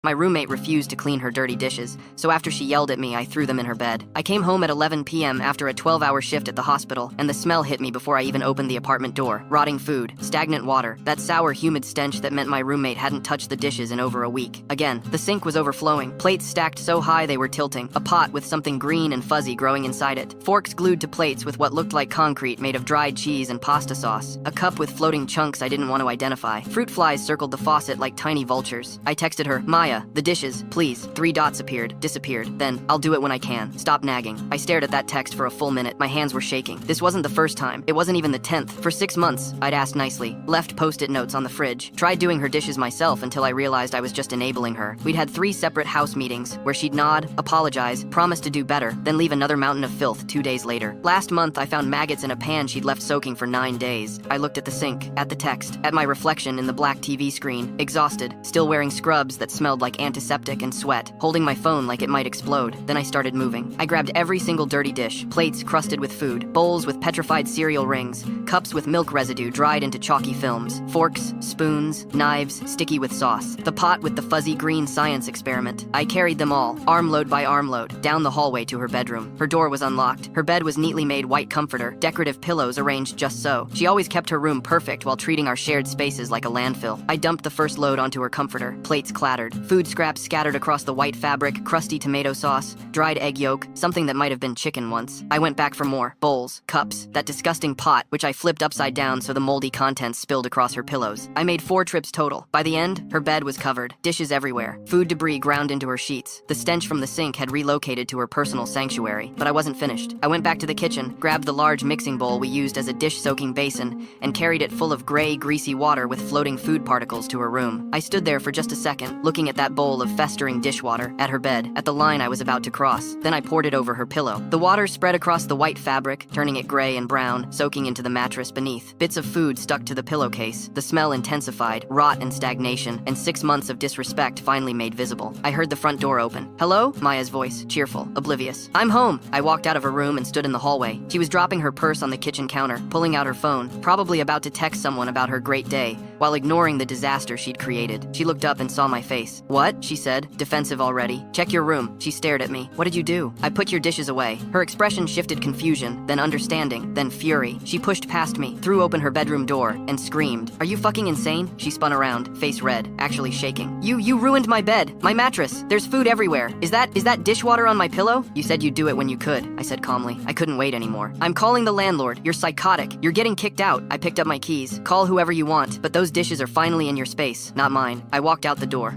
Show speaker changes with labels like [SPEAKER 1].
[SPEAKER 1] My roommate refused to clean her dirty dishes, so after she yelled at me, I threw them in her bed. I came home at 11 p.m. after a 12-hour shift at the hospital, and the smell hit me before I even opened the apartment door. Rotting food, stagnant water, that sour, humid stench that meant my roommate hadn't touched the dishes in over a week. Again, the sink was overflowing, plates stacked so high they were tilting, a pot with something green and fuzzy growing inside it, forks glued to plates with what looked like concrete made of dried cheese and pasta sauce, a cup with floating chunks I didn't want to identify. Fruit flies circled the faucet like tiny vultures. I texted her, "Maya, the dishes, please." 3 dots appeared, disappeared. Then, "I'll do it when I can. Stop nagging." I stared at that text for a full minute. My hands were shaking. This wasn't the first time. It wasn't even the 10th. For 6 months, I'd asked nicely, left post-it notes on the fridge, tried doing her dishes myself until I realized I was just enabling her. We'd had 3 separate house meetings, where she'd nod, apologize, promise to do better, then leave another mountain of filth 2 days later. Last month, I found maggots in a pan she'd left soaking for 9 days. I looked at the sink, at the text, at my reflection in the black TV screen, exhausted, still wearing scrubs that smelled like antiseptic and sweat, holding my phone like it might explode. Then I started moving. I grabbed every single dirty dish, plates crusted with food, bowls with petrified cereal rings, cups with milk residue dried into chalky films, forks, spoons, knives, sticky with sauce, the pot with the fuzzy green science experiment. I carried them all, armload by armload, down the hallway to her bedroom. Her door was unlocked. Her bed was neatly made white comforter, decorative pillows arranged just so. She always kept her room perfect while treating our shared spaces like a landfill. I dumped the first load onto her comforter. Plates clattered, food scraps scattered across the white fabric, crusty tomato sauce, dried egg yolk, something that might have been chicken once. I went back for more. Bowls, cups, that disgusting pot, which I flipped upside down so the moldy contents spilled across her pillows. I made 4 trips total. By the end, her bed was covered, dishes everywhere, food debris ground into her sheets. The stench from the sink had relocated to her personal sanctuary, but I wasn't finished. I went back to the kitchen, grabbed the large mixing bowl we used as a dish-soaking basin, and carried it full of gray, greasy water with floating food particles to her room. I stood there for just a second, looking at that bowl of festering dishwater, at her bed, at the line I was about to cross. Then I poured it over her pillow. The water spread across the white fabric, turning it gray and brown, soaking into the mattress beneath. Bits of food stuck to the pillowcase. The smell intensified, rot and stagnation, and 6 months of disrespect finally made visible. I heard the front door open. "Hello?" Maya's voice, cheerful, oblivious. "I'm home." I walked out of her room and stood in the hallway. She was dropping her purse on the kitchen counter, pulling out her phone, probably about to text someone about her great day, while ignoring the disaster she'd created. She looked up and saw my face. "What?" she said, defensive already. "Check your room." She stared at me. "What did you do?" "I put your dishes away." Her expression shifted confusion, then understanding, then fury. She pushed past me, threw open her bedroom door, and screamed. "Are you fucking insane?" She spun around, face red, actually shaking. You ruined my bed, my mattress. There's food everywhere. Is that dishwater on my pillow?" "You said you'd do it when you could," I said calmly. I couldn't wait anymore. "I'm calling the landlord. You're psychotic. You're getting kicked out." I picked up my keys. "Call whoever you want, but those dishes are finally in your space, not mine." I walked out the door.